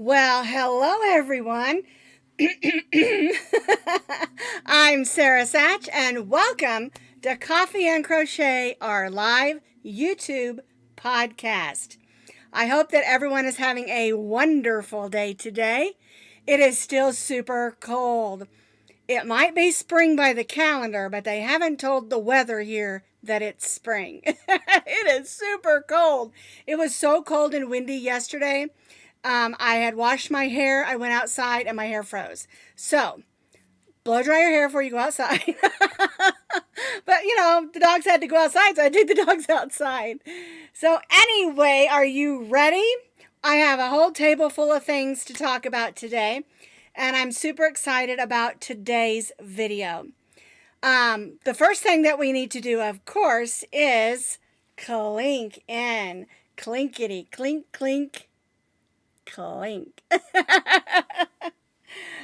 Well, hello everyone. I'm Sara Sach, and welcome to Coffee and Crochet, our live YouTube podcast. I hope that everyone is having a wonderful day today. It is still super cold. It might be spring by the calendar, but they haven't told the weather here that it's spring. It is super cold. It was so cold and windy yesterday. I had washed my hair. I went outside and my hair froze. So, blow dry your hair before you go outside. But, the dogs had to go outside, so I took the dogs outside. So, anyway, are you ready? I have a whole table full of things to talk about today, and I'm super excited about today's video. The first thing that we need to do, of course, is clink in. Clinkety, clink, clink, clink.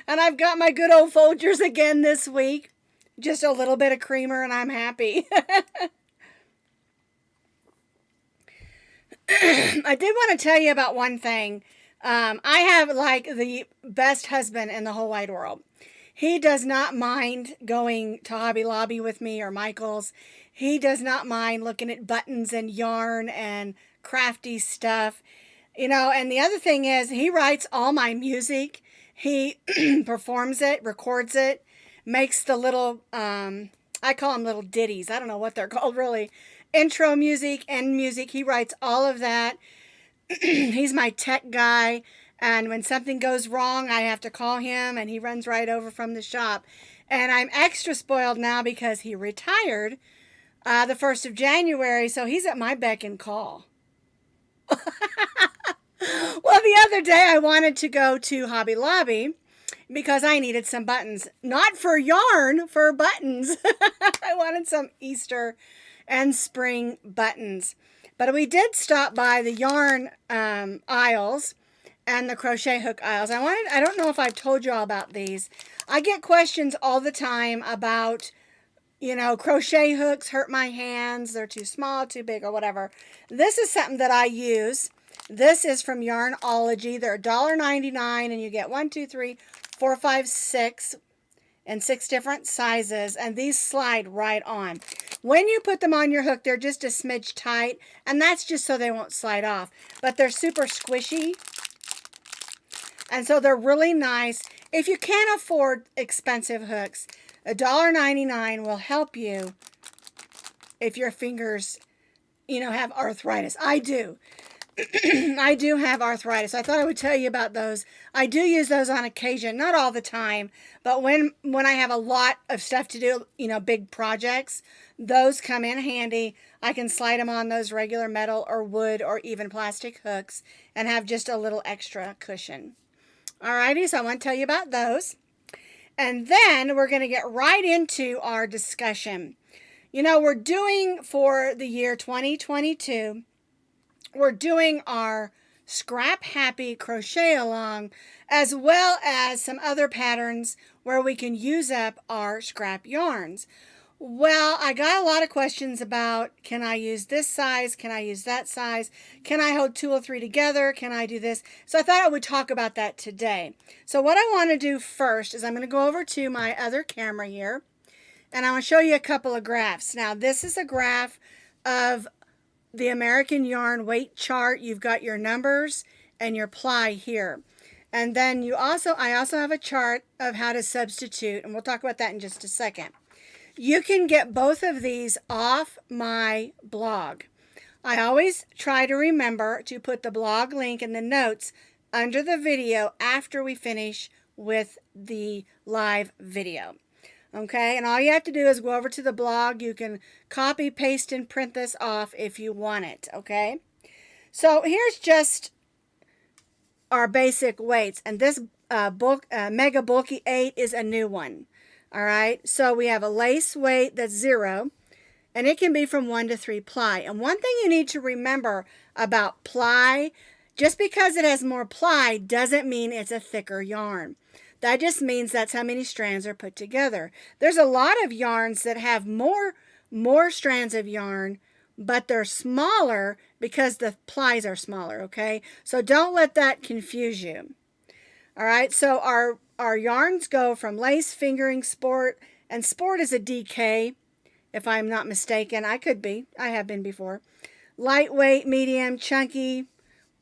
And I've got my good old Folgers again this week. Just a little bit of creamer and I'm happy. I did want to tell you about one thing. I have like the best husband in the whole wide world. He does not mind going to Hobby Lobby with me or Michael's. He does not mind looking at buttons and yarn and crafty stuff. And the other thing is he writes all my music. He performs it, records it, makes the little, I call them little ditties. I don't know what they're called really. Intro music, end music. He writes all of that. He's my tech guy. And when something goes wrong, I have to call him and he runs right over from the shop. And I'm extra spoiled now because he retired the 1st of January. So he's at my beck and call. Well, the other day I wanted to go to Hobby Lobby because I needed some buttons. Not for yarn, for buttons. I wanted some Easter and spring buttons. But we did stop by the yarn aisles and the crochet hook aisles. I don't know if I've told you all about these. I get questions all the time about, crochet hooks hurt my hands. They're too small, too big, or whatever. This is something that I use. This is from Yarnology. They're $1.99 and you get 1, 2, 3, 4, 5, 6 and 6 different sizes. And these slide right on. When you put them on your hook, they're just a smidge tight. And that's just so they won't slide off. But they're super squishy. And so they're really nice. If you can't afford expensive hooks, $1.99 will help you if your fingers, have arthritis. I do. I do have arthritis. I thought I would tell you about those. I do use those on occasion, not all the time, but when I have a lot of stuff to do, big projects, those come in handy. I can slide them on those regular metal or wood or even plastic hooks and have just a little extra cushion. Alrighty, so I want to tell you about those. And then we're going to get right into our discussion. We're doing for the year 2022, we're doing our Scrap Happy Crochet Along, as well as some other patterns where we can use up our scrap yarns. Well, I got a lot of questions about, can I use this size? Can I use that size? Can I hold 2 or 3 together? Can I do this? So I thought I would talk about that today. So what I want to do first is I'm going to go over to my other camera here, and I want to show you a couple of graphs. Now, this is a graph of the American Yarn weight chart. You've got your numbers and your ply here. And then I also have a chart of how to substitute, and we'll talk about that in just a second. You can get both of these off my blog. I always try to remember to put the blog link in the notes under the video after we finish with the live video. Okay, and all you have to do is go over to the blog. You can copy, paste, and print this off if you want it, okay? So here's just our basic weights, and this Mega Bulky 8 is a new one, all right? So we have a lace weight that's 0, and it can be from 1 to 3 ply. And one thing you need to remember about ply, just because it has more ply doesn't mean it's a thicker yarn. That just means that's how many strands are put together. There's a lot of yarns that have more strands of yarn, but they're smaller because the plies are smaller, okay? So don't let that confuse you. All right, so our yarns go from lace, fingering, sport, and sport is a DK, if I'm not mistaken. I could be. I have been before. Lightweight, medium, chunky,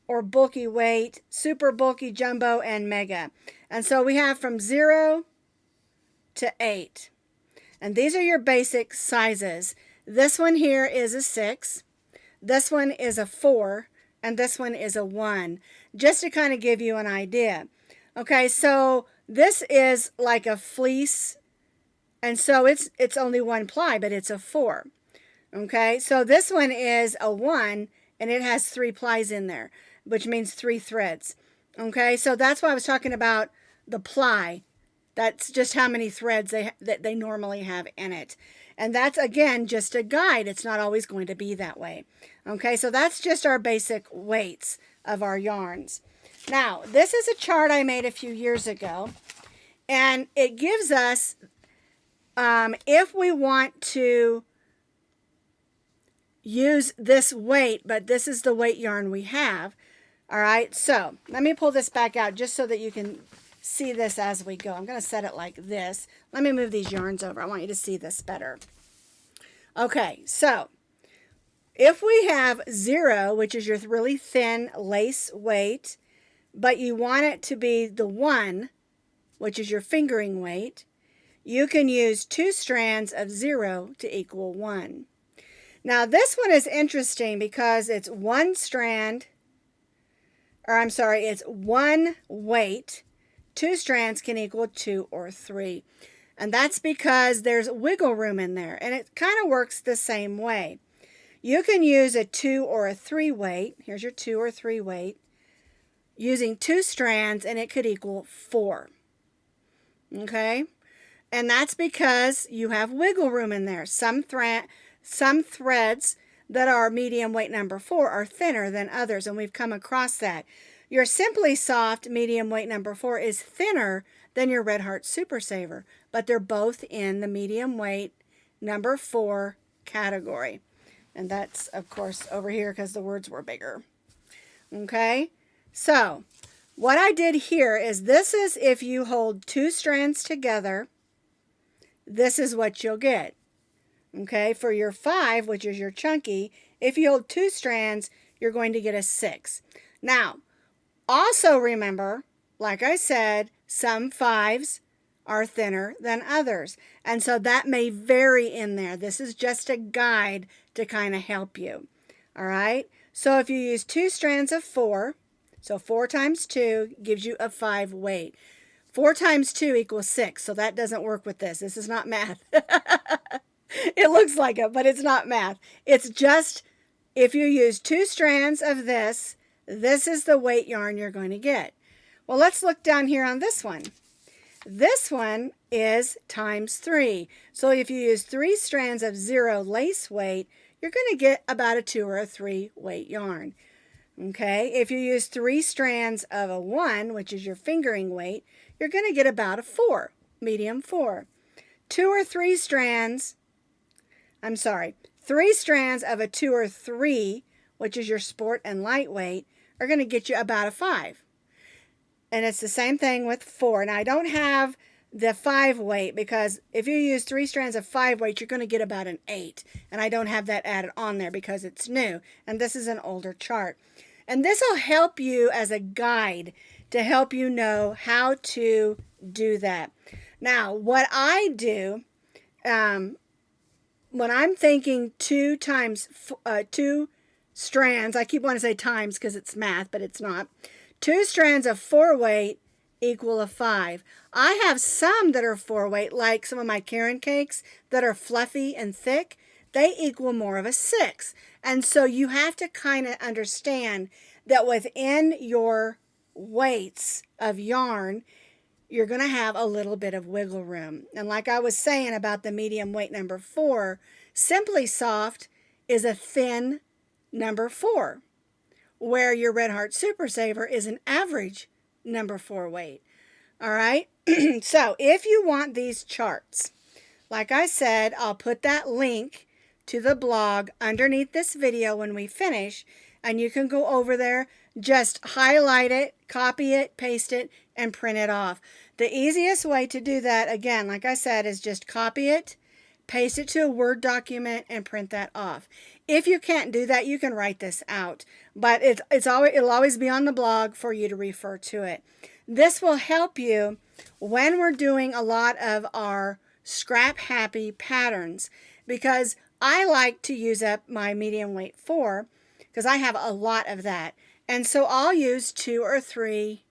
or bulky weight, super bulky, jumbo, and mega. And so we have from 0 to 8. And these are your basic sizes. This one here is a 6. This one is a 4. And this one is a 1. Just to kind of give you an idea. Okay, so this is like a fleece. And so it's only 1 ply, but it's a 4. Okay, so this one is a 1, and it has 3 plies in there, which means 3 threads. Okay, so that's why I was talking about the ply. That's just how many threads that they normally have in it. And that's, again, just a guide. It's not always going to be that way. Okay, so that's just our basic weights of our yarns. Now, this is a chart I made a few years ago, and it gives us, if we want to use this weight, but this is the weight yarn we have. All right, so let me pull this back out just so that you can see this as we go. I'm going to set it like this. Let me move these yarns over. I want you to see this better. Okay, so if we have 0, which is your really thin lace weight, but you want it to be the 1, which is your fingering weight, you can use 2 strands of 0 to equal 1. Now this one is interesting because it's 1 strand, or I'm sorry, it's 1 weight. 2 strands can equal 2 or 3. And that's because there's wiggle room in there. And it kind of works the same way. You can use a 2 or a 3 weight. Here's your 2 or 3 weight. Using 2 strands, and it could equal 4. Okay? And that's because you have wiggle room in there. Some threads that are medium weight number 4 are thinner than others, and we've come across that. Your Simply Soft medium weight number 4 is thinner than your Red Heart Super Saver, but they're both in the medium weight number 4 category. And that's, of course, over here because the words were bigger. Okay? So, what I did here is this is if you hold 2 strands together, this is what you'll get. Okay? For your 5, which is your chunky, if you hold 2 strands, you're going to get a 6. Now, also remember, like I said, some 5s are thinner than others. And so that may vary in there. This is just a guide to kind of help you. All right? So if you use 2 strands of 4, so 4 times 2 gives you a 5 weight. 4 times 2 equals 6. So that doesn't work with this. This is not math. It looks like it, but it's not math. It's just if you use 2 strands of this, this is the weight yarn you're going to get. Well, let's look down here on this one. This one is times 3. So if you use 3 strands of 0 lace weight, you're going to get about a 2 or a 3 weight yarn. Okay, if you use 3 strands of a 1, which is your fingering weight, you're going to get about a 4, medium 4. 2 or 3 strands, 3 strands of a 2 or 3, which is your sport and lightweight, are going to get you about a 5. And it's the same thing with 4. Now, I don't have the 5 weight because if you use 3 strands of 5 weight, you're going to get about an 8. And I don't have that added on there because it's new. And this is an older chart. And this will help you as a guide to help you know how to do that. Now, what I do, when I'm thinking 2 strands, I keep wanting to say times because it's math, but it's not. 2 strands of 4 weight equal a 5. I have some that are 4 weight, like some of my Karen cakes that are fluffy and thick. They equal more of a 6. And so you have to kind of understand that within your weights of yarn, you're going to have a little bit of wiggle room. And like I was saying about the medium weight number 4, Simply Soft is a thin number 4, where your Red Heart Super Saver is an average number 4 weight. All right? So if you want these charts, like I said, I'll put that link to the blog underneath this video when we finish, and you can go over there, just highlight it, copy it, paste it, and print it off. The easiest way to do that, again, like I said, is just copy it, paste it to a Word document, and print that off. If you can't do that, you can write this out, but it'll always be on the blog for you to refer to it. This will help you when we're doing a lot of our scrap happy patterns, because I like to use up my medium weight 4 because I have a lot of that. And so I'll use 2 or 3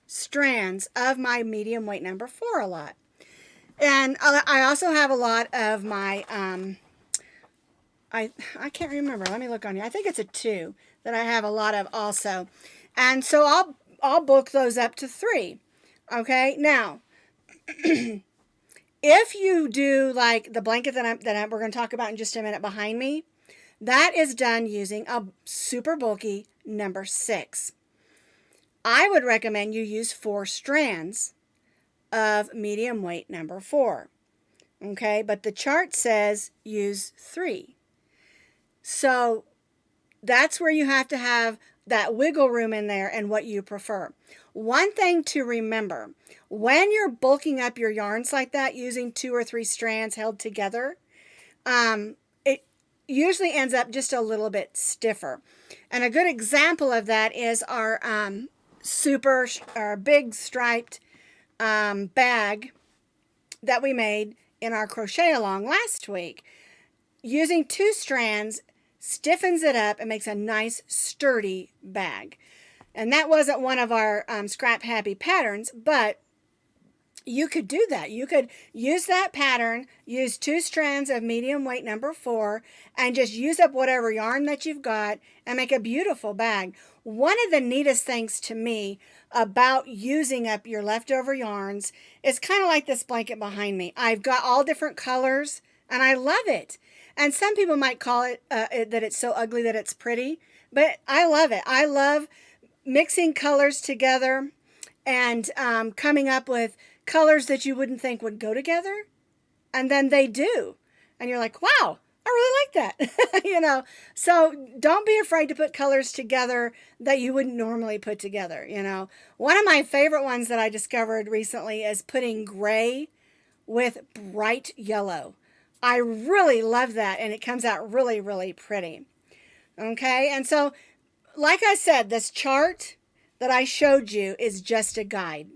strands of my medium weight number 4 a lot. And I also have a lot of my, I can't remember. Let me look on here. I think it's a 2 that I have a lot of also. And so I'll bulk those up to 3. Okay. Now, if you do like the blanket that we're going to talk about in just a minute behind me, that is done using a super bulky number 6. I would recommend you use 4 strands of medium weight number 4. Okay, but the chart says use 3. So that's where you have to have that wiggle room in there and what you prefer. One thing to remember, when you're bulking up your yarns like that using 2 or 3 strands held together, it usually ends up just a little bit stiffer. And a good example of that is our big striped bag that we made in our crochet along last week. Using 2 strands stiffens it up and makes a nice sturdy bag. And that wasn't one of our scrap happy patterns, but you could do that. You could use that pattern, use 2 strands of medium weight number 4, and just use up whatever yarn that you've got and make a beautiful bag. One of the neatest things to me about using up your leftover yarns is kind of like this blanket behind me. I've got all different colors and I love it. And some people might call it that it's so ugly that it's pretty, but I love it. I love mixing colors together and coming up with colors that you wouldn't think would go together, and then they do. And you're like, wow, I really like that. You know, so don't be afraid to put colors together that you wouldn't normally put together. You know, one of my favorite ones that I discovered recently is putting gray with bright yellow. I really love that, and it comes out really, really pretty. Okay, and so like I said, this chart that I showed you is just a guide.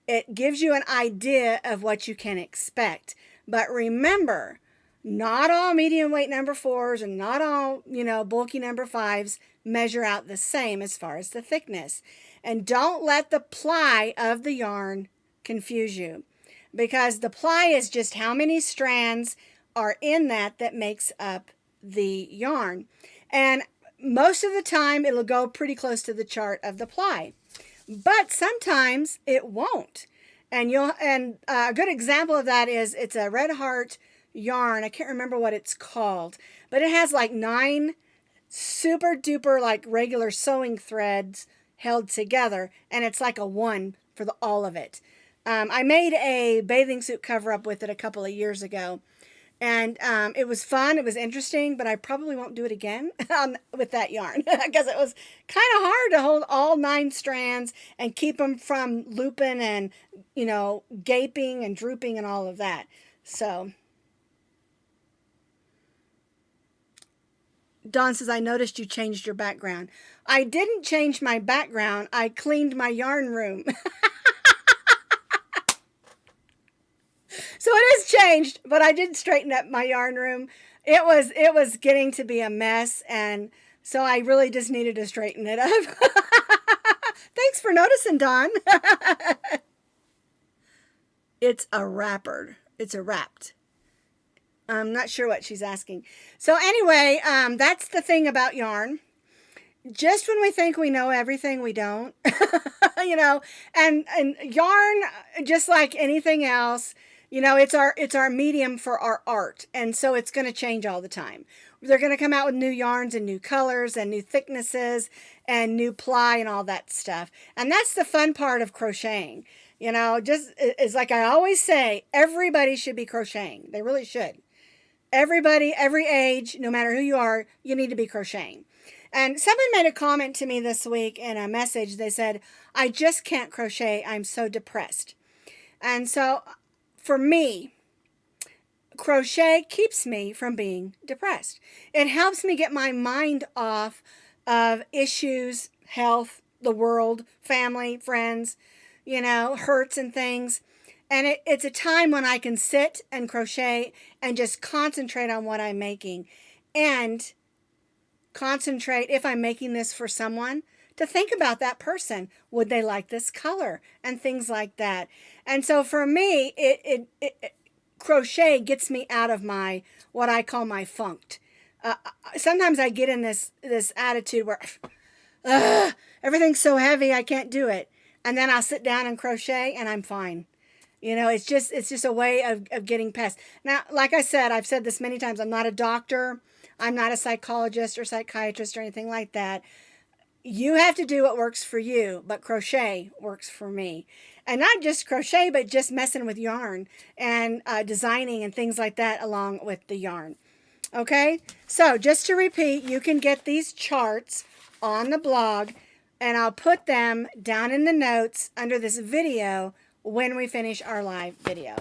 It gives you an idea of what you can expect. But remember, not all medium weight number 4s and not all, bulky number 5s measure out the same as far as the thickness. And don't let the ply of the yarn confuse you, because the ply is just how many strands are in that makes up the yarn. And most of the time it'll go pretty close to the chart of the ply, but sometimes it won't. And a good example of that is it's a Red Heart yarn. I can't remember what it's called, but it has like 9 super duper like regular sewing threads held together, and it's like a 1 for all of it. I made a bathing suit cover up with it a couple of years ago, and it was fun. It was interesting, but I probably won't do it again with that yarn because it was kind of hard to hold all 9 strands and keep them from looping and, gaping and drooping and all of that. So Dawn says, I noticed you changed your background. I didn't change my background. I cleaned my yarn room. So it is changed, but I did straighten up my yarn room. It was getting to be a mess, and so I really just needed to straighten it up. Thanks for noticing, Dawn. It's a wrapper. It's a wrapped. I'm not sure what she's asking. So anyway, that's the thing about yarn. Just when we think we know everything, we don't. And yarn, just like anything else, it's our medium for our art. And so it's going to change all the time. They're going to come out with new yarns and new colors and new thicknesses and new ply and all that stuff. And that's the fun part of crocheting. Just it's like I always say, everybody should be crocheting. They really should. Everybody, every age, no matter who you are, you need to be crocheting. And someone made a comment to me this week in a message. They said, I just can't crochet. I'm so depressed. And so for me, crochet keeps me from being depressed. It helps me get my mind off of issues, health, the world, family, friends, hurts and things. And it's a time when I can sit and crochet and just concentrate on what I'm making. And concentrate, if I'm making this for someone, to think about that person. Would they like this color? And things like that. And so for me, crochet gets me out of my, what I call my funked. Sometimes I get in this attitude where everything's so heavy, I can't do it. And then I'll sit down and crochet and I'm fine. It's just a way of getting past. Now, like I said, I've said this many times, I'm not a doctor. I'm not a psychologist or psychiatrist or anything like that. You have to do what works for you, but crochet works for me. And not just crochet, but just messing with yarn and designing and things like that along with the yarn. Okay, so just to repeat, you can get these charts on the blog, and I'll put them down in the notes under this video when we finish our live video.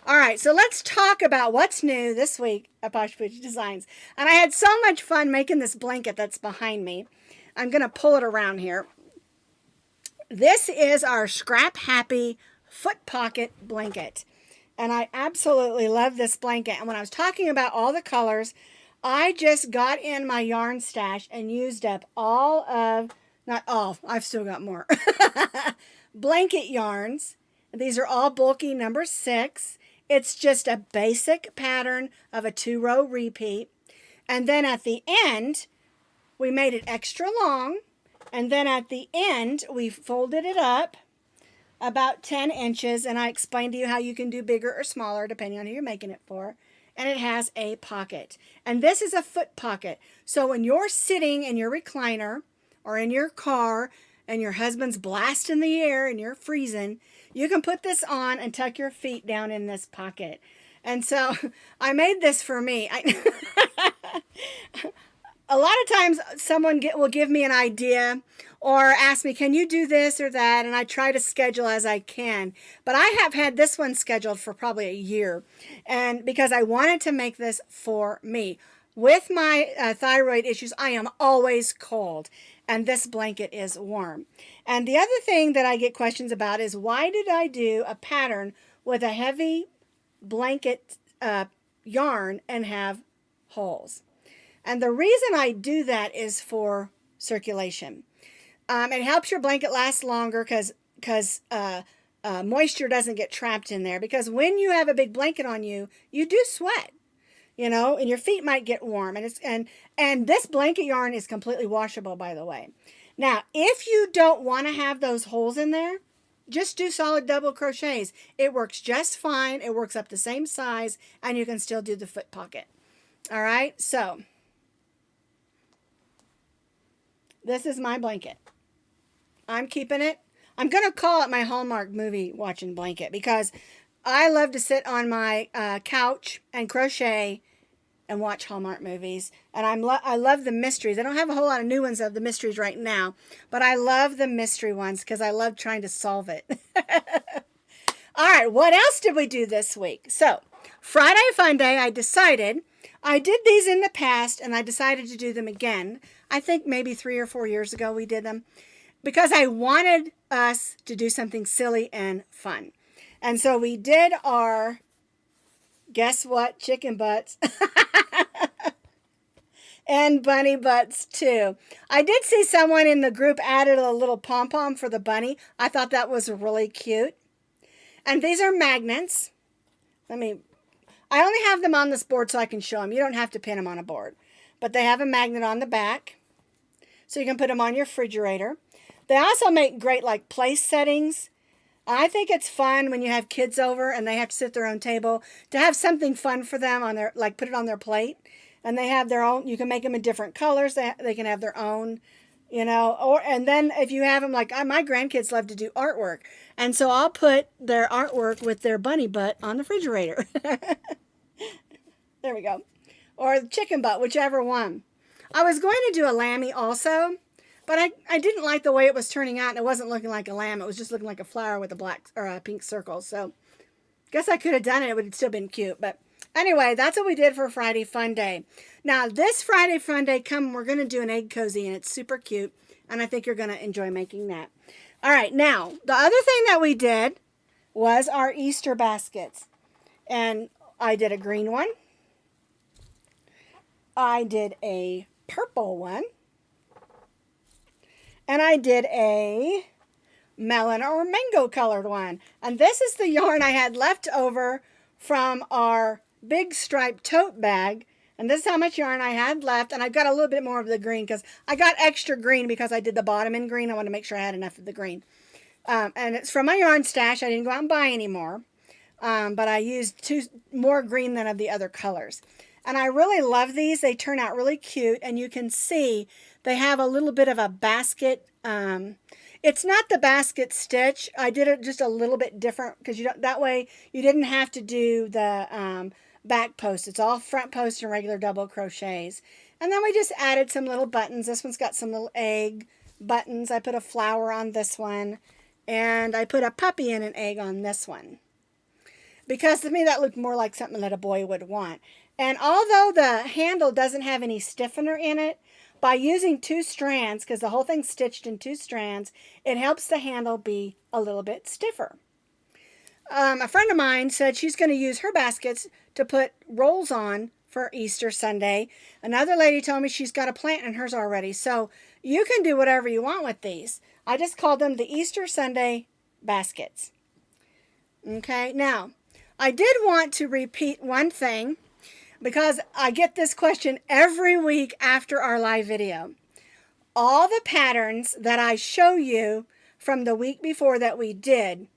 All right, so let's talk about what's new this week at Posh Pooch Designs. And I had so much fun making this blanket that's behind me. I'm going to pull it around here. This is our Scrap Happy Foot Pocket Blanket. And I absolutely love this blanket. And when I was talking about all the colors, I just got in my yarn stash and used up all of, not all, I've still got more, blanket yarns. These are all bulky number 6. It's just a basic pattern of a 2-row repeat. And then at the end, we made it extra long. And then at the end, we folded it up about 10 inches. And I explained to you how you can do bigger or smaller depending on who you're making it for. And it has a pocket. And this is a foot pocket. So when you're sitting in your recliner or in your car and your husband's blasting the air and you're freezing, you can put this on and tuck your feet down in this pocket. And so I made this for me. A lot of times someone will give me an idea or ask me, can you do this or that? And I try to schedule as I can. But I have had this one scheduled for probably a year. And because I wanted to make this for me. With my thyroid issues, I am always cold. And this blanket is warm. And the other thing that I get questions about is, why did I do a pattern with a heavy blanket yarn and have holes? And the reason I do that is for circulation. It helps your blanket last longer because moisture doesn't get trapped in there. Because when you have a big blanket on you, you do sweat. And your feet might get warm. And this blanket yarn is completely washable, by the way. Now, if you don't want to have those holes in there, just do solid double crochets. It works just fine. It works up the same size, and you can still do the foot pocket. All right, so this is my blanket. I'm keeping it. I'm going to call it my Hallmark movie watching blanket because I love to sit on my couch and crochet and watch Hallmark movies. And I love the mysteries. I don't have a whole lot of new ones of the mysteries right now, but I love the mystery ones because I love trying to solve it. All right, what else did we do this week? So, Friday Fun Day, I did these in the past, and I decided to do them again. I think maybe 3 or 4 years ago we did them because I wanted us to do something silly and fun. And so we did our, guess what, chicken butts. And bunny butts too. I did see someone in the group added a little pom-pom for the bunny. I thought that was really cute. And these are magnets. I only have them on this board so I can show them. You don't have to pin them on a board. But they have a magnet on the back. So you can put them on your refrigerator. They also make great like place settings. I think it's fun when you have kids over and they have to sit at their own table to have something fun for them on their, like put it on their plate. And they have their own, you can make them in different colors. They can have their own, and then if you have them, like my grandkids love to do artwork. And so I'll put their artwork with their bunny butt on the refrigerator. There we go. Or the chicken butt, whichever one. I was going to do a lammy also, but I didn't like the way it was turning out, and it wasn't looking like a lamb. It was just looking like a flower with a black or a pink circle. So guess I could have done it. It would have still been cute. But anyway, that's what we did for Friday Fun Day. Now, this Friday Fun Day, we're going to do an egg cozy, and it's super cute. And I think you're going to enjoy making that. All right, now, the other thing that we did was our Easter baskets. And I did a green one. I did a purple one. And I did a melon or mango colored one. And this is the yarn I had left over from our big striped tote bag. And this is how much yarn I had left. And I've got a little bit more of the green because I got extra green because I did the bottom in green. I want to make sure I had enough of the green. And it's from my yarn stash. I didn't go out and buy any more. But I used more green than of the other colors. And I really love these. They turn out really cute. And you can see they have a little bit of a basket. It's not the basket stitch. I did it just a little bit different because that way you didn't have to do the back post. It's all front post and regular double crochets. And then we just added some little buttons. This one's got some little egg buttons. I put a flower on this one. And I put a puppy and an egg on this one. Because to me that looked more like something that a boy would want. And although the handle doesn't have any stiffener in it, by using 2 strands, because the whole thing's stitched in 2 strands, it helps the handle be a little bit stiffer. A friend of mine said she's going to use her baskets to put rolls on for Easter Sunday. Another lady told me she's got a plant in hers already. So you can do whatever you want with these. I just called them the Easter Sunday baskets. Okay, now I did want to repeat one thing because I get this question every week after our live video. All the patterns that I show you from the week before that we did,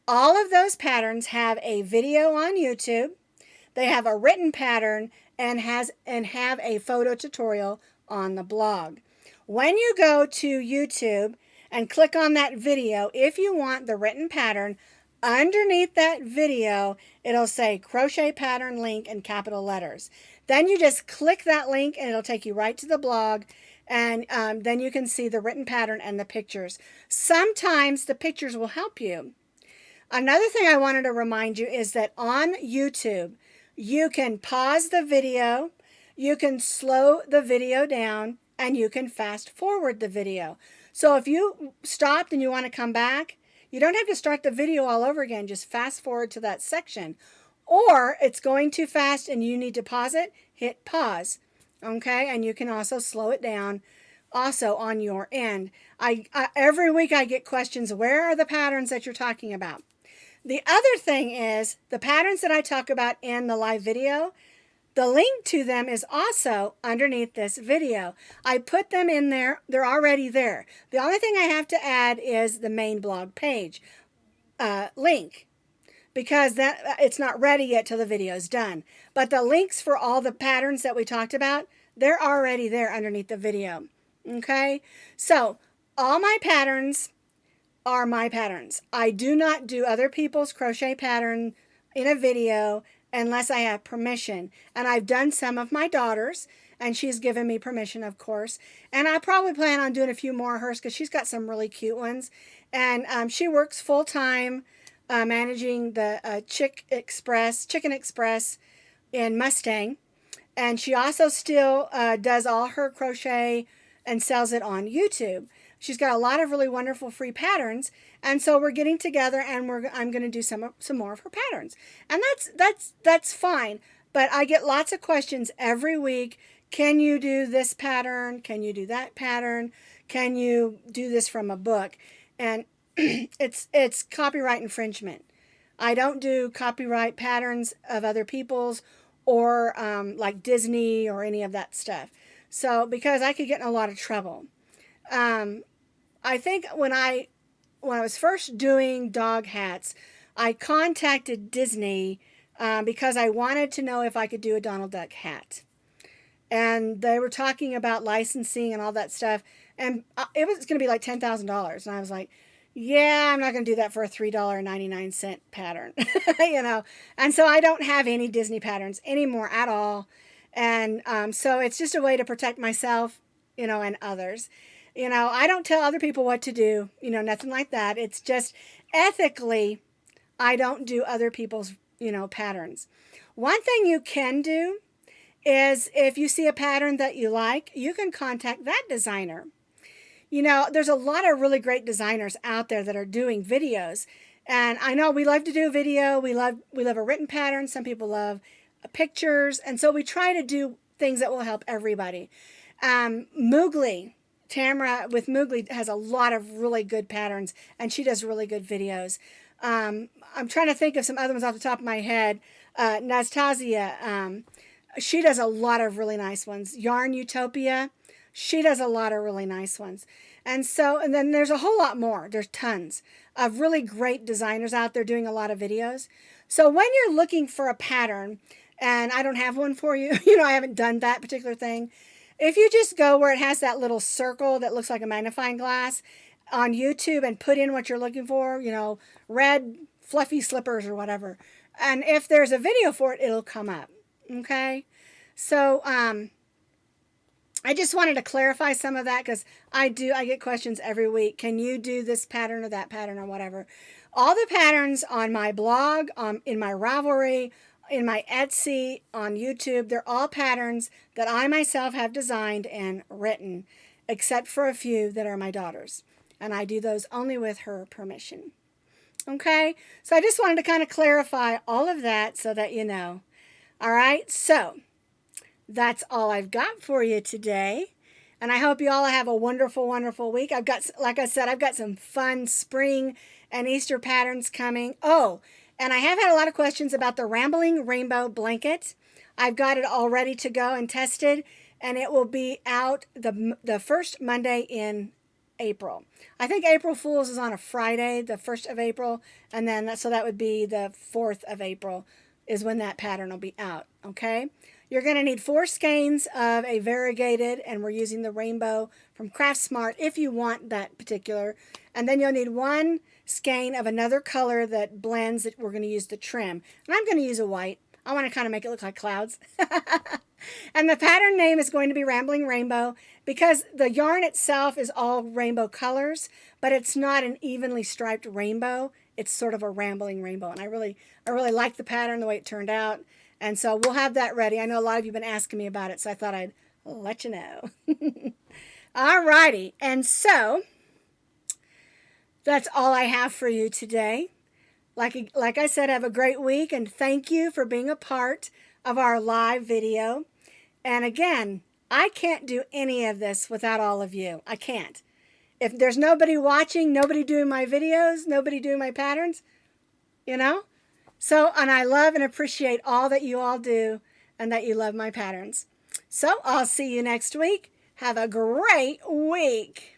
all of those patterns have a video on YouTube. They have a written pattern and have a photo tutorial on the blog. When you go to YouTube and click on that video, if you want the written pattern, underneath that video, it'll say crochet pattern link in capital letters. Then you just click that link and it'll take you right to the blog. And then you can see the written pattern and the pictures. Sometimes the pictures will help you. Another thing I wanted to remind you is that on YouTube, you can pause the video, you can slow the video down, and you can fast forward the video. So if you stopped and you want to come back, you don't have to start the video all over again. Just fast forward to that section. Or it's going too fast and you need to pause it, hit pause. Okay, and you can also slow it down also on your end. Every week I get questions, where are the patterns that you're talking about? The other thing is the patterns that I talk about in the live video, the link to them is also underneath this video. I put them in there. They're already there. The only thing I have to add is the main blog page link, because it's not ready yet till the video is done. But the links for all the patterns that we talked about, they're already there underneath the video. Okay? So all my patterns are my patterns. I do not do other people's crochet pattern in a video unless I have permission. And I've done some of my daughters, and she's given me permission, of course. And I probably plan on doing a few more of hers because she's got some really cute ones. And she works full-time managing the Chicken Express in Mustang. And she also still does all her crochet and sells it on YouTube. She's got a lot of really wonderful free patterns, and so we're getting together, and I'm going to do some more of her patterns, and that's fine. But I get lots of questions every week. Can you do this pattern? Can you do that pattern? Can you do this from a book? And it's copyright infringement. I don't do copyright patterns of other people's or like Disney or any of that stuff. So because I could get in a lot of trouble. I think when I was first doing dog hats, I contacted Disney because I wanted to know if I could do a Donald Duck hat. And they were talking about licensing and all that stuff. And it was going to be like $10,000. And I was like, Yeah, I'm not going to do that for a $3.99 pattern, you know. And so I don't have any Disney patterns anymore at all. And so it's just a way to protect myself, you know, and others. You know, I don't tell other people what to do, you know, nothing like that. It's just ethically, I don't do other people's, you know, patterns. One thing you can do is if you see a pattern that you like, you can contact that designer. You know, there's a lot of really great designers out there that are doing videos. And I know we love to do video. We love a written pattern. Some people love pictures. And so we try to do things that will help everybody. Moogly, Tamara with Moogly has a lot of really good patterns, and she does really good videos. I'm trying to think of some other ones off the top of my head. Nastasia, she does a lot of really nice ones. Yarn Utopia, she does a lot of really nice ones. And so, and then there's a whole lot more. There's tons of really great designers out there doing a lot of videos. So when you're looking for a pattern, and I don't have one for you, you know, I haven't done that particular thing. If you just go where it has that little circle that looks like a magnifying glass on YouTube and put in what you're looking for, you know, red fluffy slippers or whatever. And if there's a video for it, it'll come up. Okay. So, I just wanted to clarify some of that because I get questions every week. Can you do this pattern or that pattern or whatever? All the patterns on my blog, in my Ravelry, in my Etsy, on YouTube, they're all patterns that I myself have designed and written, except for a few that are my daughter's. And I do those only with her permission. Okay? So I just wanted to kind of clarify all of that so that you know. All right? So that's all I've got for you today. And I hope you all have a wonderful, wonderful week. I've got, like I said, I've got some fun spring and Easter patterns coming. Oh, and I have had a lot of questions about the Rambling Rainbow blanket. I've got it all ready to go and tested, and it will be out the first Monday in April. I think April Fool's is on a Friday, the 1st of April, and then so that would be the 4th of April is when that pattern will be out, okay? You're going to need 4 skeins of a variegated, and we're using the rainbow from Craft Smart if you want that particular. And then you'll need 1 skein of another color that blends that we're going to use the trim. And I'm going to use a white. I want to kind of make it look like clouds. And the pattern name is going to be Rambling Rainbow because the yarn itself is all rainbow colors, but it's not an evenly striped rainbow. It's sort of a rambling rainbow. And I really like the pattern, the way it turned out. And so we'll have that ready. I know a lot of you have been asking me about it, so I thought I'd let you know. All righty. And so that's all I have for you today. Like I said, have a great week, and thank you for being a part of our live video. And again, I can't do any of this without all of you. I can't. If there's nobody watching, nobody doing my videos, nobody doing my patterns, you know? So, and I love and appreciate all that you all do and that you love my patterns. So, I'll see you next week. Have a great week.